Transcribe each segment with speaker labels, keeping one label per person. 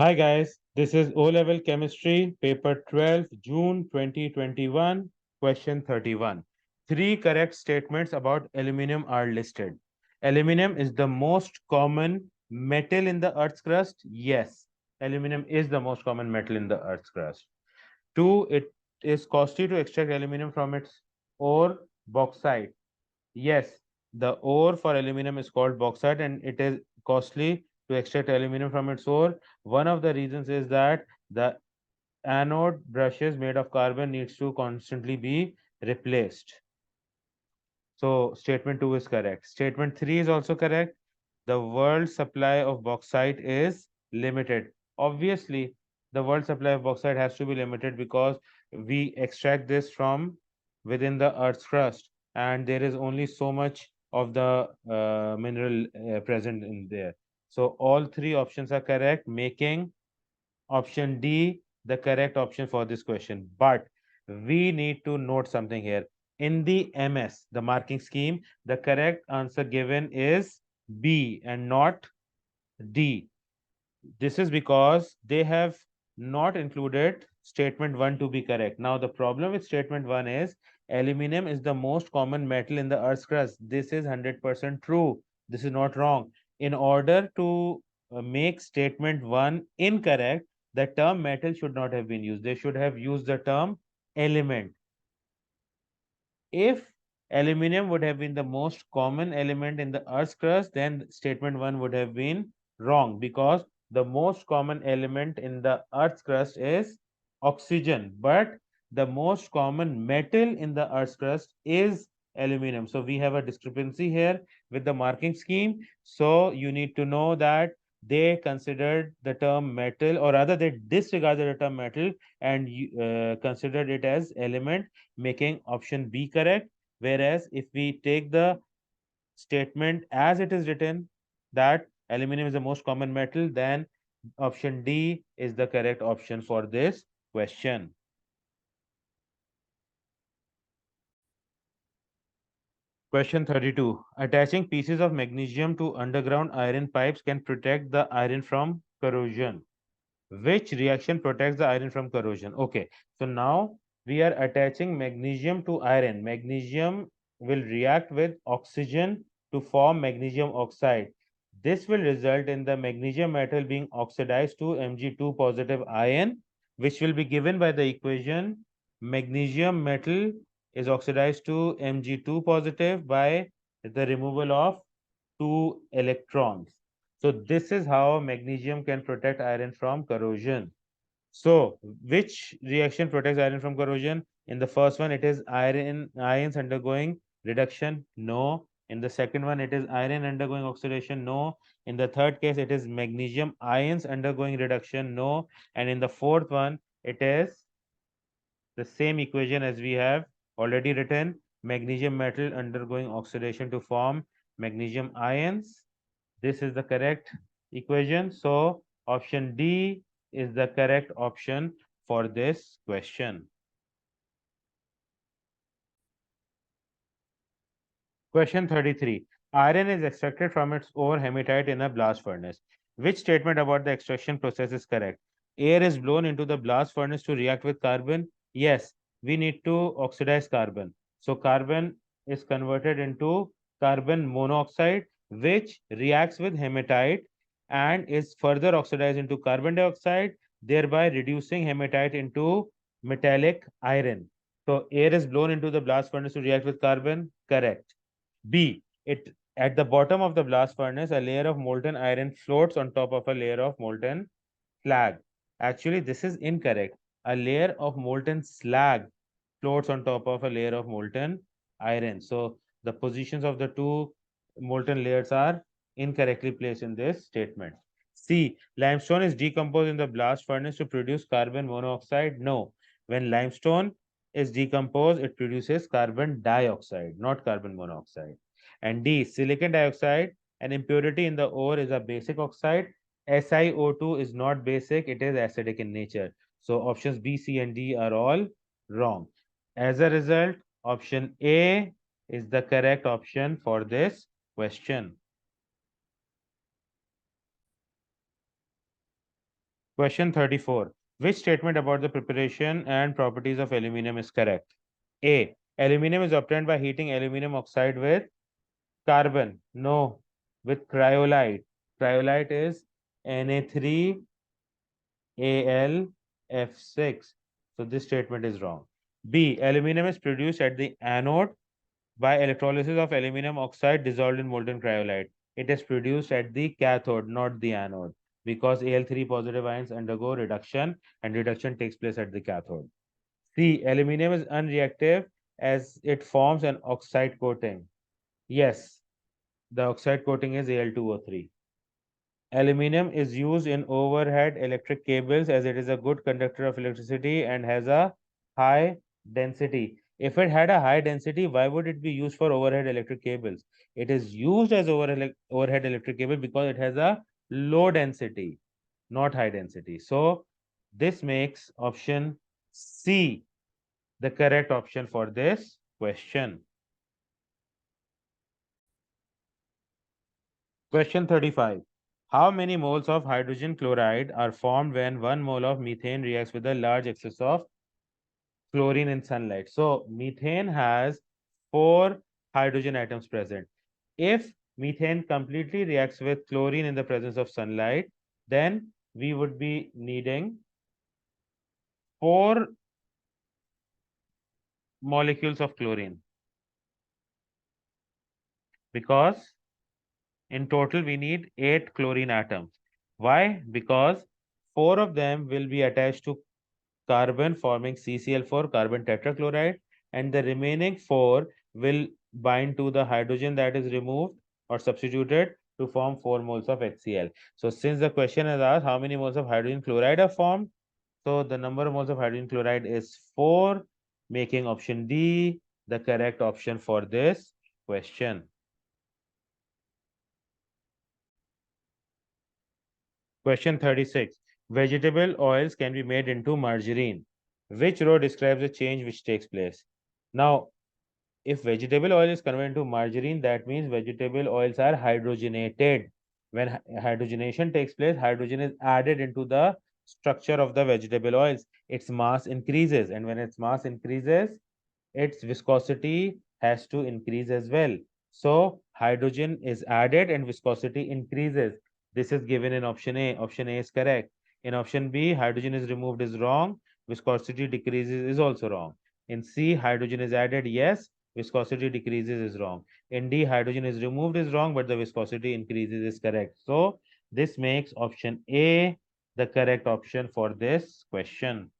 Speaker 1: Hi guys, this is O-Level Chemistry, paper 12, June 2021, question 31. Three correct statements about aluminum are listed. Aluminum is the most common metal in the Earth's crust. Yes, aluminum is the most common metal in the Earth's crust. Two, it is costly to extract aluminum from its ore, bauxite. Yes, the ore for aluminum is called bauxite and it is costly to extract aluminum from its ore. One of the reasons is that the anode brushes made of carbon needs to constantly be replaced. So statement 2 is correct. Statement 3 is also correct. The world supply of bauxite is limited. Obviously, the world supply of bauxite has to be limited because we extract this from within the earth's crust, and there is only so much of the mineral present in there. So all three options are correct, making option D the correct option for this question. But we need to note something here. In the MS, the marking scheme, the correct answer given is B and not D. This is because they have not included statement 1 to be correct. Now, the problem with statement 1 is aluminum is the most common metal in the Earth's crust. This is 100% true. This is not wrong. In order to make statement 1 incorrect, the term metal should not have been used. They should have used the term element. If aluminum would have been the most common element in the Earth's crust, then statement 1 would have been wrong because the most common element in the Earth's crust is oxygen, but the most common metal in the Earth's crust is aluminum. So we have a discrepancy here with the marking scheme. So you need to know that they considered the term metal, or rather, they disregarded the term metal and considered it as element, making option B correct. Whereas if we take the statement as it is written, that aluminum is the most common metal, then option D is the correct option for this question. Question 32. Attaching pieces of magnesium to underground iron pipes can protect the iron from corrosion. Which reaction protects the iron from corrosion? Okay, so now we are attaching magnesium to iron. Magnesium will react with oxygen to form magnesium oxide. This will result in the magnesium metal being oxidized to Mg2 positive ion, which will be given by the equation magnesium metal is oxidized to Mg2 positive by the removal of two electrons. So this is how magnesium can protect iron from corrosion. So which reaction protects iron from corrosion? In the first one, it is ions undergoing reduction. No. In the second one, it is iron undergoing oxidation. No. In the third case, it is magnesium ions undergoing reduction. No. And in the fourth one, it is the same equation as we have already written, magnesium metal undergoing oxidation to form magnesium ions. This is the correct equation. So option D is the correct option for this question. Question 33. Iron is extracted from its ore hematite in a blast furnace. Which statement about the extraction process is correct? Air is blown into the blast furnace to react with carbon. Yes, we need to oxidize carbon. So carbon is converted into carbon monoxide, which reacts with hematite and is further oxidized into carbon dioxide, thereby reducing hematite into metallic iron. So air is blown into the blast furnace to react with carbon. Correct. B. It at the bottom of the blast furnace, a layer of molten iron floats on top of a layer of molten slag. Actually, this is incorrect. A layer of molten slag floats on top of a layer of molten iron. So the positions of the two molten layers are incorrectly placed in this statement. C. Limestone is decomposed in the blast furnace to produce carbon monoxide. No. When limestone is decomposed, it produces carbon dioxide, not carbon monoxide. And D. Silicon dioxide, an impurity in the ore, is a basic oxide. SiO2 is not basic, it is acidic in nature. So options B, C, and D are all wrong. As a result, option A is the correct option for this question. Question 34. Which statement about the preparation and properties of aluminum is correct? A. Aluminum is obtained by heating aluminum oxide with carbon. No. With cryolite. Cryolite is Na3Al F6. So this statement is wrong. B. Aluminum is produced at the anode by electrolysis of aluminum oxide dissolved in molten cryolite. It is produced at the cathode, not the anode, because Al3 positive ions undergo reduction and reduction takes place at the cathode. C. Aluminum is unreactive as it forms an oxide coating. Yes, the oxide coating is Al2O3. Aluminum is used in overhead electric cables as it is a good conductor of electricity and has a high density. If it had a high density, why would it be used for overhead electric cables? It is used as overhead electric cable because it has a low density, not high density. So this makes option C the correct option for this question. Question 35. How many moles of hydrogen chloride are formed when 1 mole of methane reacts with a large excess of chlorine in sunlight? So, methane has 4 hydrogen atoms present. If methane completely reacts with chlorine in the presence of sunlight, then we would be needing 4 molecules of chlorine because in total we need 8 chlorine atoms. Why? Because 4 of them will be attached to carbon forming CCl4 carbon tetrachloride, and the remaining 4 will bind to the hydrogen that is removed or substituted to form 4 moles of HCl. So since the question is asked how many moles of hydrogen chloride are formed, so the number of moles of hydrogen chloride is 4, making option D the correct option for this question. Question 36. Vegetable oils can be made into margarine. Which row describes the change which takes place? Now, if vegetable oil is converted into margarine, that means vegetable oils are hydrogenated. When hydrogenation takes place, hydrogen is added into the structure of the vegetable oils. Its mass increases, and when its mass increases, its viscosity has to increase as well. So hydrogen is added and viscosity increases. This is given in option A. Option A is correct. In option B, hydrogen is removed is wrong. Viscosity decreases is also wrong. In C, hydrogen is added, yes. Viscosity decreases is wrong. In D, hydrogen is removed is wrong, but the viscosity increases is correct. So this makes option A the correct option for this question.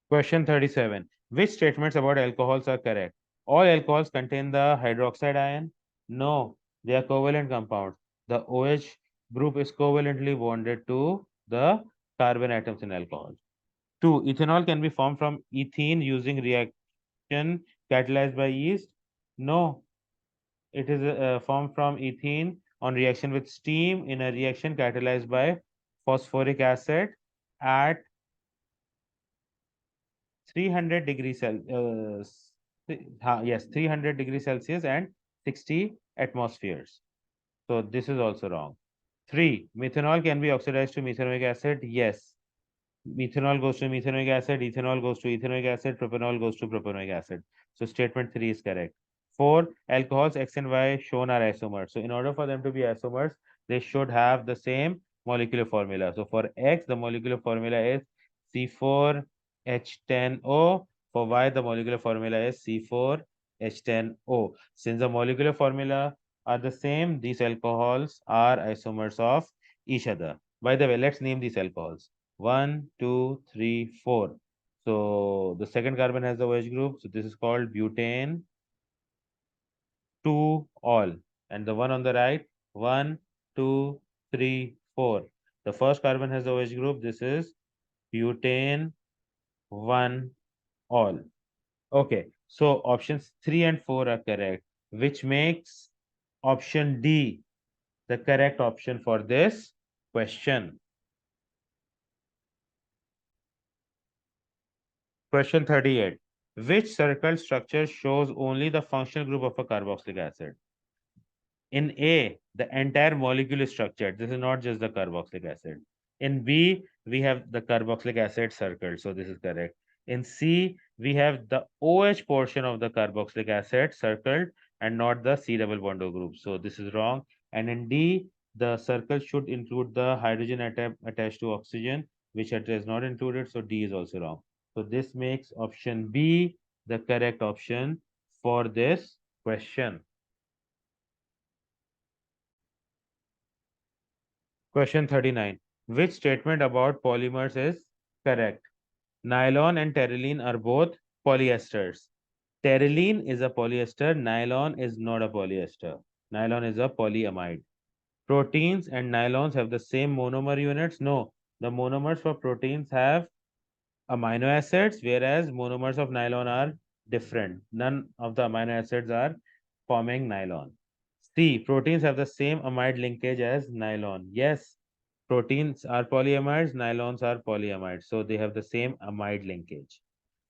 Speaker 1: Question 37. Which statements about alcohols are correct? All alcohols contain the hydroxide ion? No, they are covalent compounds. The OH group is covalently bonded to the carbon atoms in alcohol. 2. Ethanol can be formed from ethene using reaction catalyzed by yeast? No, it is formed from ethene on reaction with steam in a reaction catalyzed by phosphoric acid at 300 degrees yes, 300 degrees Celsius and 60 atmospheres. So this is also wrong. 3. Methanol can be oxidized to methanoic acid. Yes. Methanol goes to methanoic acid, ethanol goes to ethanoic acid, propanol goes to propanoic acid. So statement 3 is correct. 4. Alcohols X and Y shown are isomers. So in order for them to be isomers, they should have the same molecular formula. So for X, the molecular formula is C4H10O. For Y, the molecular formula is C4H10O. Since the molecular formula are the same, these alcohols are isomers of each other. By the way, let's name these alcohols. 1, 2, 3, 4. So the second carbon has the OH group. So this is called butane 2 all. And the one on the right, 1, 2, 3, 4. The first carbon has the OH group. This is butane 1 all. Okay. So options 3 and 4 are correct, which makes option D the correct option for this question. Question 38. Which circle structure shows only the functional group of a carboxylic acid? In A, the entire molecule is structured. This is not just the carboxylic acid. In B, we have the carboxylic acid circled. So this is correct. In C, we have the OH portion of the carboxylic acid circled and not the C double bond O group. So this is wrong. And in D, the circle should include the hydrogen atom attached to oxygen, which it is not included. So D is also wrong. So this makes option B the correct option for this question. Question 39. Which statement about polymers is correct? Nylon and terylene are both polyesters. Terylene is a polyester, nylon is not a polyester. Nylon is a polyamide. Proteins and nylons have the same monomer units? No. The monomers for proteins have amino acids, whereas monomers of nylon are different. None of the amino acids are forming nylon. C. Proteins have the same amide linkage as nylon. Yes, proteins are polyamides, nylons are polyamides. So they have the same amide linkage.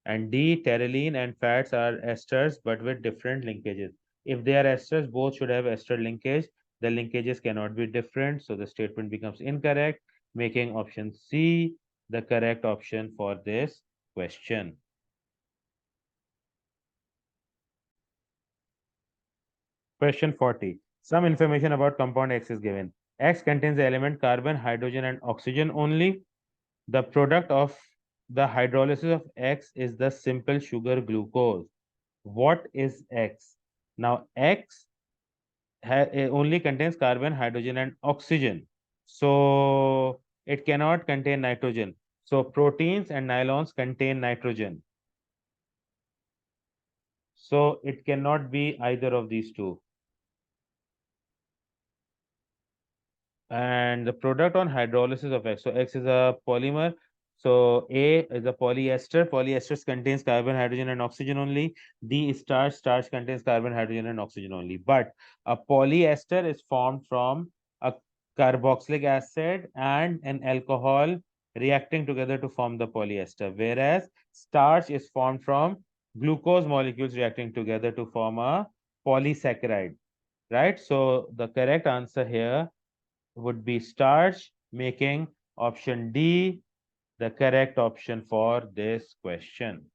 Speaker 1: And D, terylene and fats are esters but with different linkages. If they are esters, both should have ester linkage. The linkages cannot be different, so the statement becomes incorrect, making option C the correct option for this question. Question 40. Some information about compound X is given. X contains the element carbon, hydrogen, and oxygen only. The product of the hydrolysis of X is the simple sugar glucose. What is X? Now, X only contains carbon, hydrogen, and oxygen. So, it cannot contain nitrogen. So, proteins and nylons contain nitrogen. So, it cannot be either of these two. And the product on hydrolysis of X. So X is a polymer. So A is a polyester. Polyesters contains carbon, hydrogen, and oxygen only. D is starch. Starch contains carbon, hydrogen, and oxygen only. But a polyester is formed from a carboxylic acid and an alcohol reacting together to form the polyester. Whereas starch is formed from glucose molecules reacting together to form a polysaccharide. Right? So the correct answer here would be starch, making option D the correct option for this question.